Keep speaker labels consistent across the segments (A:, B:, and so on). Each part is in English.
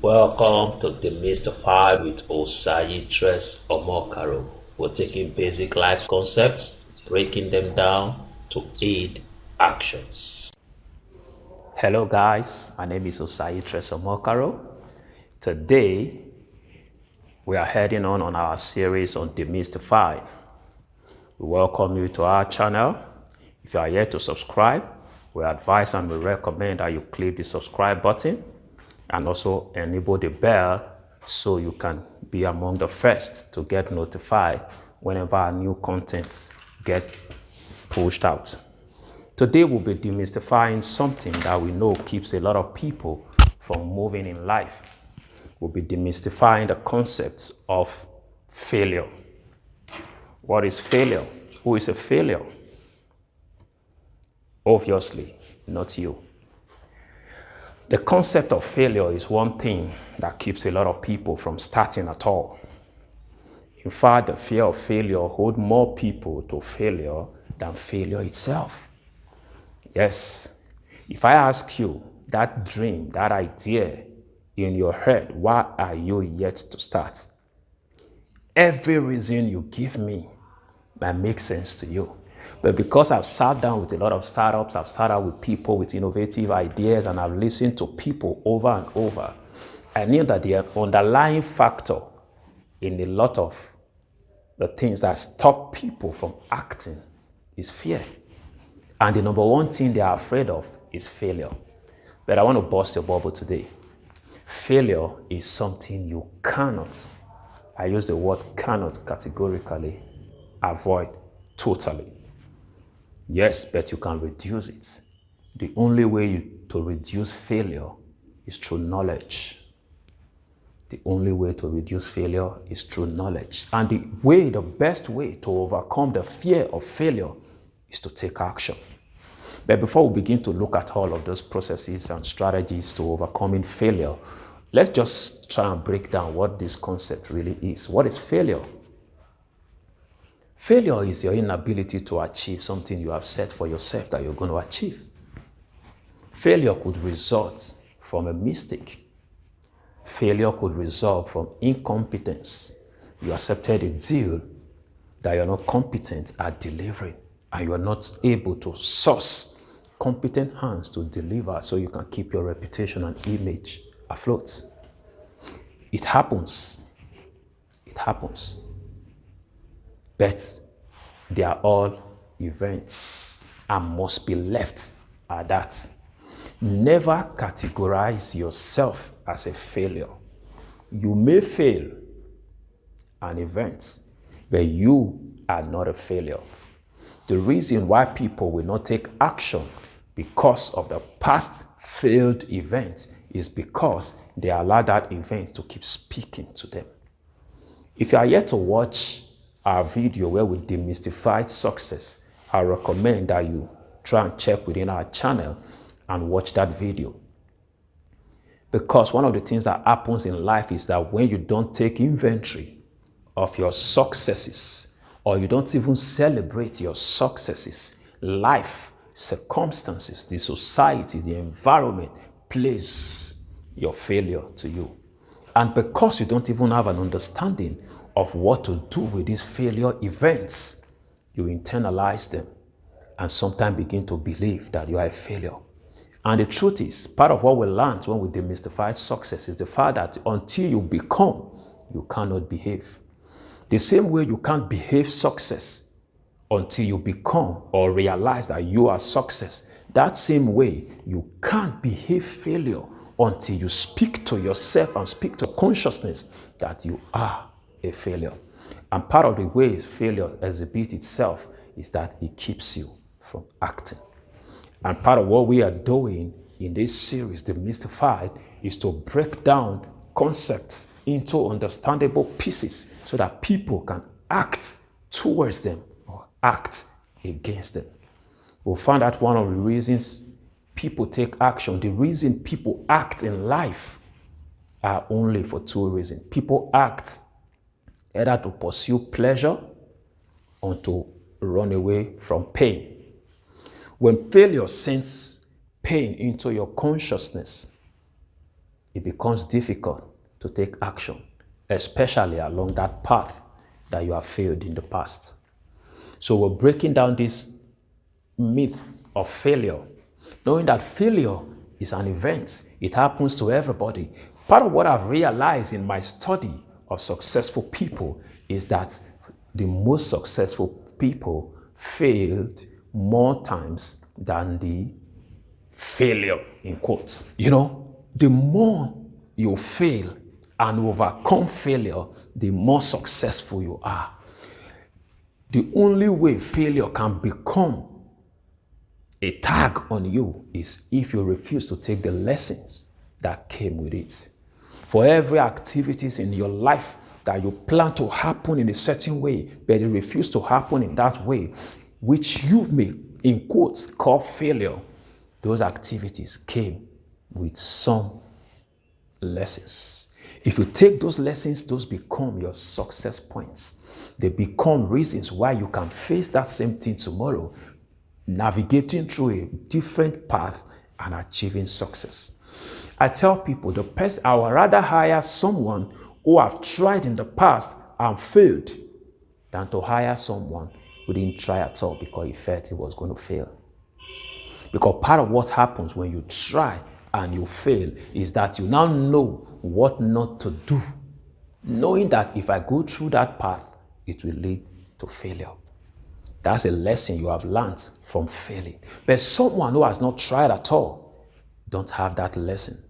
A: Welcome to Demystified with Osayi Omokaro. We're taking basic life concepts, breaking them down to aid actions. Hello guys, my name is Osayi Omokaro. Today we are heading on our series on Demystified. We welcome you to our channel. If you are yet to subscribe, we advise and we recommend that you click the subscribe button and also enable the bell so you can be among the first to get notified whenever our new contents get pushed out. Today we'll be demystifying something that we know keeps a lot of people from moving in life. We'll be demystifying the concept of failure. What is failure? Who is a failure? Obviously, not you. The concept of failure is one thing that keeps a lot of people from starting at all. In fact, the fear of failure holds more people to failure than failure itself. Yes, if I ask you that dream, that idea in your head, why are you yet to start? Every reason you give me might make sense to you. But because I've sat down with a lot of startups, I've sat down with people with innovative ideas, and I've listened to people over and over, I knew that the underlying factor in a lot of the things that stop people from acting is fear. And the number one thing they are afraid of is failure. But I want to burst your bubble today. Failure is something you cannot, I use the word cannot categorically, avoid totally. Yes, but you can reduce it. The only way to reduce failure is through knowledge. The only way to reduce failure is through knowledge. And the best way to overcome the fear of failure is to take action. But before we begin to look at all of those processes and strategies to overcoming failure, let's just try and break down what this concept really is. What is failure? Failure is your inability to achieve something you have set for yourself that you're going to achieve. Failure could result from a mistake. Failure could result from incompetence. You accepted a deal that you're not competent at delivering, and you are not able to source competent hands to deliver so you can keep your reputation and image afloat. It happens. It happens. But they are all events and must be left at that. Never categorize yourself as a failure. You may fail an event, but you are not a failure. The reason why people will not take action because of the past failed event is because they allow that event to keep speaking to them. If you are yet to watch our video where we demystified success, I recommend that you try and check within our channel and watch that video. Because one of the things that happens in life is that when you don't take inventory of your successes, or you don't even celebrate your successes, life, circumstances, the society, the environment plays your failure to you. And because you don't even have an understanding of what to do with these failure events, you internalize them and sometimes begin to believe that you are a failure. And the truth is, part of what we learned when we demystified success is the fact that until you become, you cannot behave. The same way you can't behave success until you become or realize that you are success, that same way you can't behave failure until you speak to yourself and speak to consciousness that you are a failure. And part of the ways failure exhibits itself is that it keeps you from acting. And part of what we are doing in this series, Demystified, is to break down concepts into understandable pieces so that people can act towards them or act against them. We'll find out one of the reasons people take action. The reason people act in life are only for two reasons. People act either to pursue pleasure or to run away from pain. When failure sends pain into your consciousness, it becomes difficult to take action, especially along that path that you have failed in the past. So we're breaking down this myth of failure, knowing that failure is an event. It happens to everybody. Part of what I've realized in my study of successful people is that the most successful people failed more times than the failure in quotes. You know, the more you fail and overcome failure, the more successful you are. The only way failure can become a tag on you is if you refuse to take the lessons that came with it. For every activities in your life that you plan to happen in a certain way, but it refuse to happen in that way, which you may, in quotes, call failure, those activities came with some lessons. If you take those lessons, those become your success points. They become reasons why you can face that same thing tomorrow, navigating through a different path and achieving success. I tell people I would rather hire someone who have tried in the past and failed than to hire someone who didn't try at all because he felt he was going to fail. Because part of what happens when you try and you fail is that you now know what not to do, knowing that if I go through that path, it will lead to failure. That's a lesson you have learned from failing. But someone who has not tried at all don't have that lesson,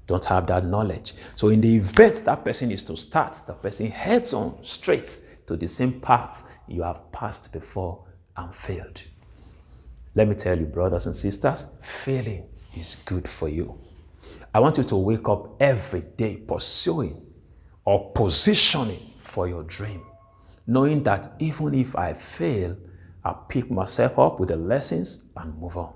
A: don't have that knowledge. So in the event that person is to start, the person heads on straight to the same path you have passed before and failed. Let me tell you, brothers and sisters, failing is good for you. I want you to wake up every day pursuing or positioning for your dream, knowing that even if I fail, I pick myself up with the lessons and move on.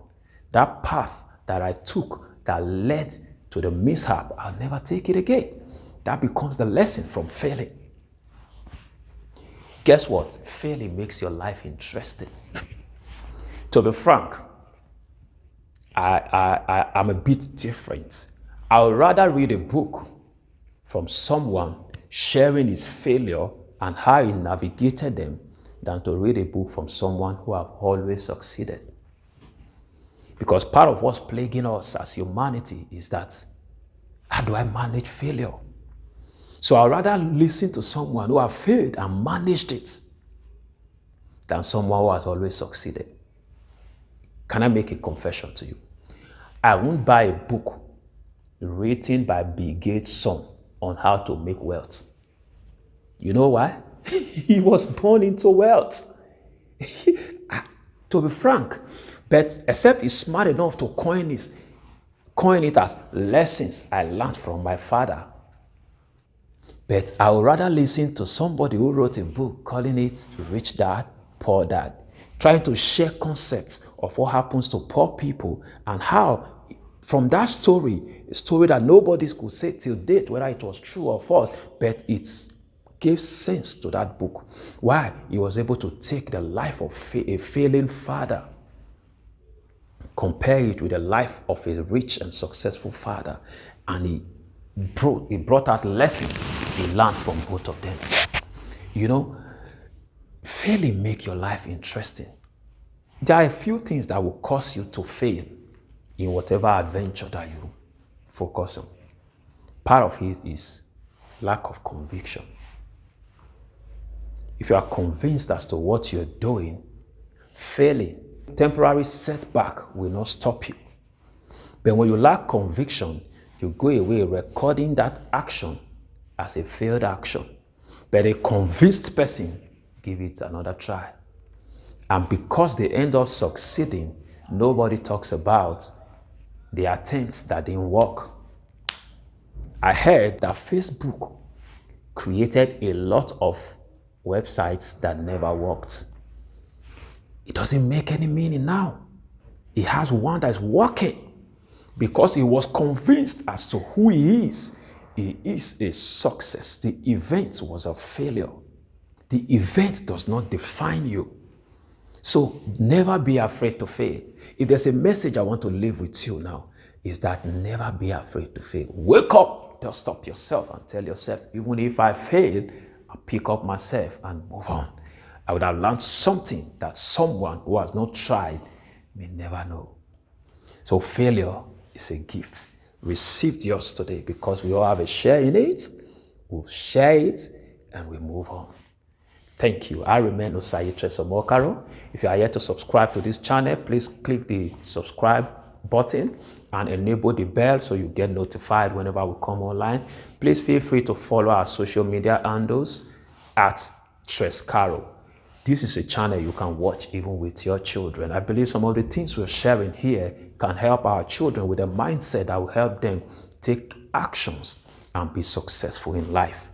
A: That path that I took that led to the mishap, I'll never take it again. That becomes the lesson from failing. Guess what? Failing makes your life interesting. To be frank, I'm a bit different. I would rather read a book from someone sharing his failure and how he navigated them than to read a book from someone who have always succeeded. Because part of what's plaguing us as humanity is that, how do I manage failure? So I'd rather listen to someone who has failed and managed it than someone who has always succeeded. Can I make a confession to you? I won't buy a book written by Bill Gates' son on how to make wealth. You know why? He was born into wealth. To be frank, but except he's smart enough to coin it as lessons I learned from my father. But I would rather listen to somebody who wrote a book calling it Rich Dad, Poor Dad, trying to share concepts of what happens to poor people and how from that story, a story that nobody could say till date whether it was true or false, but it gave sense to that book. Why? He was able to take the life of a failing father, compare it with the life of a rich and successful father, and he brought out lessons he learned from both of them. You know, failing make your life interesting. There are a few things that will cause you to fail in whatever adventure that you focus on. Part of it is lack of conviction. If you are convinced as to what you're doing, failing, temporary setback will not stop you. But when you lack conviction, you go away recording that action as a failed action. But a convinced person give it another try. And because they end up succeeding, nobody talks about the attempts that didn't work. I heard that Facebook created a lot of websites that never worked. It doesn't make any meaning now. He has one that is working because he was convinced as to who he is. He is a success. The event was a failure. The event does not define you. So never be afraid to fail. If there's a message I want to leave with you now, is that never be afraid to fail. Wake up, dust up yourself and tell yourself, even if I fail, I'll pick up myself and move on. I would have learned something that someone who has not tried may never know. So failure is a gift. Receive yours today because we all have a share in it. We'll share it and we move on. Thank you. I remain Osayi Omokaro. If you are yet to subscribe to this channel, please click the subscribe button and enable the bell so you get notified whenever we come online. Please feel free to follow our social media handles at Treskaro. This is a channel you can watch even with your children. I believe some of the things we're sharing here can help our children with a mindset that will help them take actions and be successful in life.